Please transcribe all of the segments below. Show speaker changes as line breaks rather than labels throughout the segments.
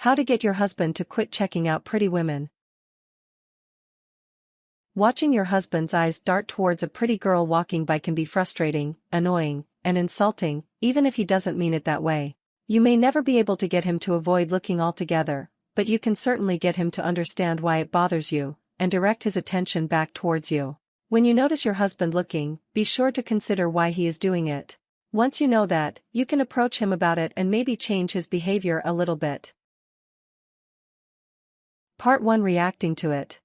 How to get your husband to quit checking out pretty women. Watching your husband's eyes dart towards a pretty girl walking by can be frustrating, annoying, and insulting, even if he doesn't mean it that way. You may never be able to get him to avoid looking altogether, but you can certainly get him to understand why it bothers you, and direct his attention back towards you. When you notice your husband looking, be sure to consider why he is doing it. Once you know that, you can approach him about it and maybe change his behavior a little bit. Part 1. Reacting to it.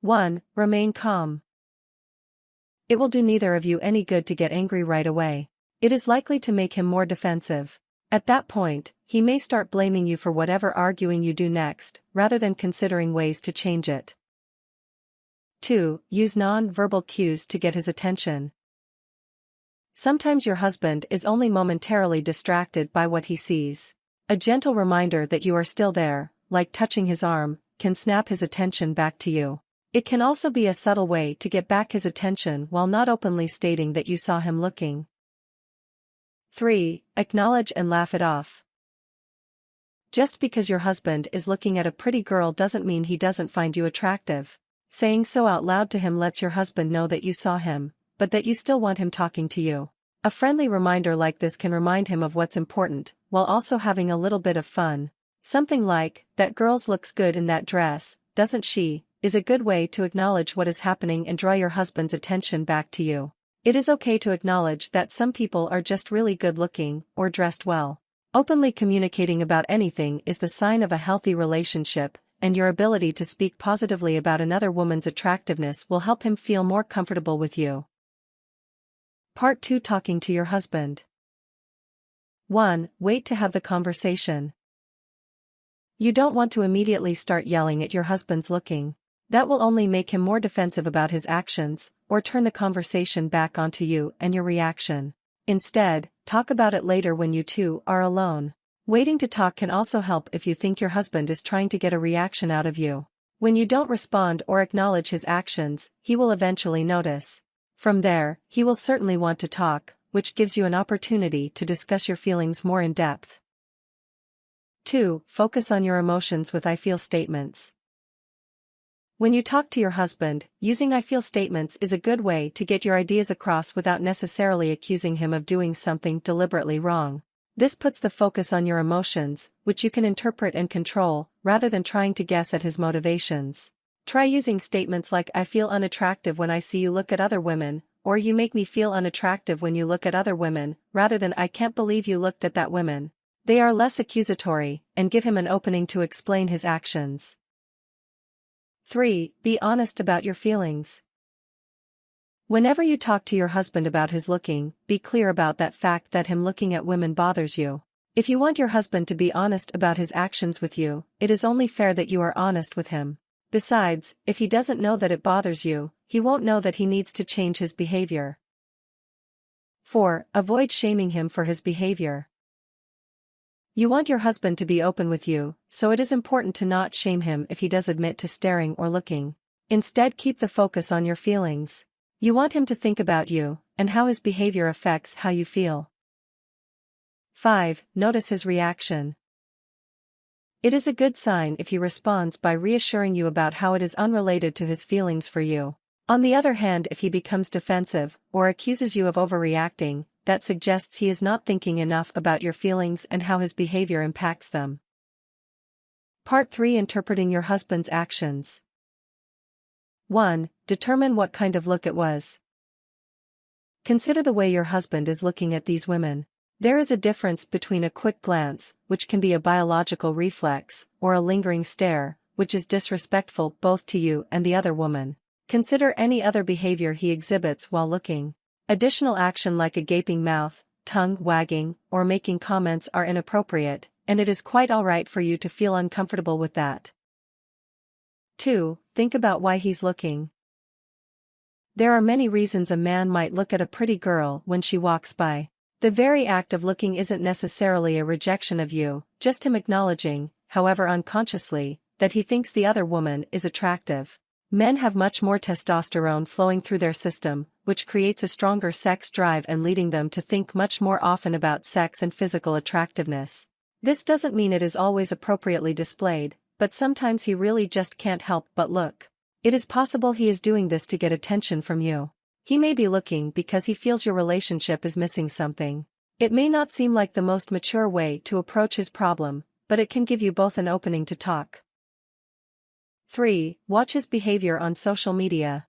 1. Remain calm. It will do neither of you any good to get angry right away. It is likely to make him more defensive. At that point, he may start blaming you for whatever arguing you do next, rather than considering ways to change it. 2. Use non-verbal cues to get his attention. Sometimes your husband is only momentarily distracted by what he sees. A gentle reminder that you are still there, like touching his arm, can snap his attention back to you. It can also be a subtle way to get back his attention while not openly stating that you saw him looking. 3. Acknowledge and laugh it off. Just because your husband is looking at a pretty girl doesn't mean he doesn't find you attractive. Saying so out loud to him lets your husband know that you saw him, but that you still want him talking to you. A friendly reminder like this can remind him of what's important, while also having a little bit of fun. Something like, "That girl looks good in that dress, doesn't she?" is a good way to acknowledge what is happening and draw your husband's attention back to you. It is okay to acknowledge that some people are just really good looking, or dressed well. Openly communicating about anything is the sign of a healthy relationship, and your ability to speak positively about another woman's attractiveness will help him feel more comfortable with you. Part 2. Talking to your husband. 1. Wait to have the conversation. You don't want to immediately start yelling at your husband's looking. That will only make him more defensive about his actions, or turn the conversation back onto you and your reaction. Instead, talk about it later when you two are alone. Waiting to talk can also help if you think your husband is trying to get a reaction out of you. When you don't respond or acknowledge his actions, he will eventually notice. From there, he will certainly want to talk, which gives you an opportunity to discuss your feelings more in depth. 2. Focus on your emotions with I feel statements. When you talk to your husband, using I feel statements is a good way to get your ideas across without necessarily accusing him of doing something deliberately wrong. This puts the focus on your emotions, which you can interpret and control, rather than trying to guess at his motivations. Try using statements like "I feel unattractive when I see you look at other women," or "You make me feel unattractive when you look at other women," rather than "I can't believe you looked at that woman." They are less accusatory, and give him an opening to explain his actions. 3. Be honest about your feelings. Whenever you talk to your husband about his looking, be clear about that fact that him looking at women bothers you. If you want your husband to be honest about his actions with you, it is only fair that you are honest with him. Besides, if he doesn't know that it bothers you, he won't know that he needs to change his behavior. 4. Avoid shaming him for his behavior. You want your husband to be open with you, so it is important to not shame him if he does admit to staring or looking. Instead, keep the focus on your feelings. You want him to think about you, and how his behavior affects how you feel. 5. Notice his reaction. It is a good sign if he responds by reassuring you about how it is unrelated to his feelings for you. On the other hand, if he becomes defensive, or accuses you of overreacting, that suggests he is not thinking enough about your feelings and how his behavior impacts them. Part 3. Interpreting your husband's actions. 1. Determine what kind of look it was. Consider the way your husband is looking at these women. There is a difference between a quick glance, which can be a biological reflex, or a lingering stare, which is disrespectful both to you and the other woman. Consider any other behavior he exhibits while looking. Additional action like a gaping mouth, tongue wagging, or making comments are inappropriate, and it is quite alright for you to feel uncomfortable with that. 2. Think about why he's looking. There are many reasons a man might look at a pretty girl when she walks by. The very act of looking isn't necessarily a rejection of you, just him acknowledging, however unconsciously, that he thinks the other woman is attractive. Men have much more testosterone flowing through their system, which creates a stronger sex drive and leading them to think much more often about sex and physical attractiveness. This doesn't mean it is always appropriately displayed, but sometimes he really just can't help but look. It is possible he is doing this to get attention from you. He may be looking because he feels your relationship is missing something. It may not seem like the most mature way to approach his problem, but it can give you both an opening to talk. 3. Watch his behavior on social media.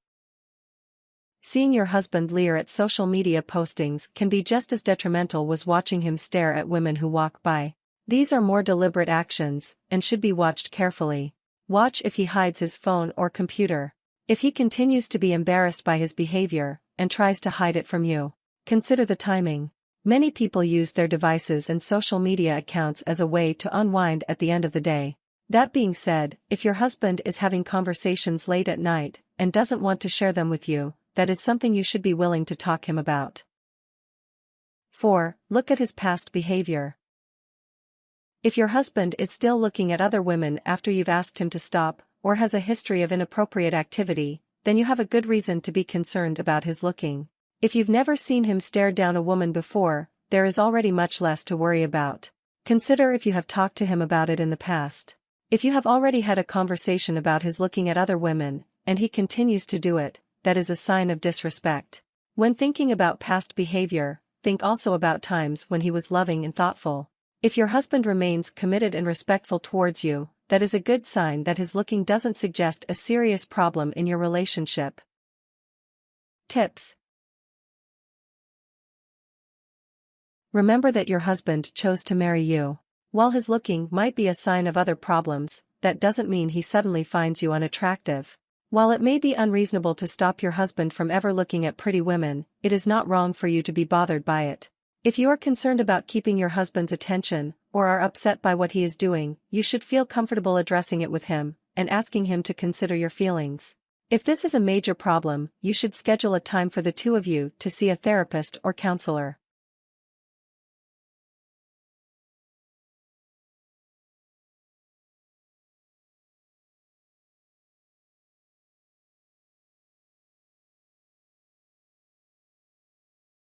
Seeing your husband leer at social media postings can be just as detrimental as watching him stare at women who walk by. These are more deliberate actions, and should be watched carefully. Watch if he hides his phone or computer. If he continues to be embarrassed by his behavior, and tries to hide it from you, consider the timing. Many people use their devices and social media accounts as a way to unwind at the end of the day. That being said, if your husband is having conversations late at night, and doesn't want to share them with you, that is something you should be willing to talk him about. 4. Look at his past behavior. If your husband is still looking at other women after you've asked him to stop, or has a history of inappropriate activity, then you have a good reason to be concerned about his looking. If you've never seen him stare down a woman before, there is already much less to worry about. Consider if you have talked to him about it in the past. If you have already had a conversation about his looking at other women, and he continues to do it, that is a sign of disrespect. When thinking about past behavior, think also about times when he was loving and thoughtful. If your husband remains committed and respectful towards you, that is a good sign that his looking doesn't suggest a serious problem in your relationship. Tips. Remember that your husband chose to marry you. While his looking might be a sign of other problems, that doesn't mean he suddenly finds you unattractive. While it may be unreasonable to stop your husband from ever looking at pretty women, it is not wrong for you to be bothered by it. If you are concerned about keeping your husband's attention, or are upset by what he is doing, you should feel comfortable addressing it with him, and asking him to consider your feelings. If this is a major problem, you should schedule a time for the two of you to see a therapist or counselor.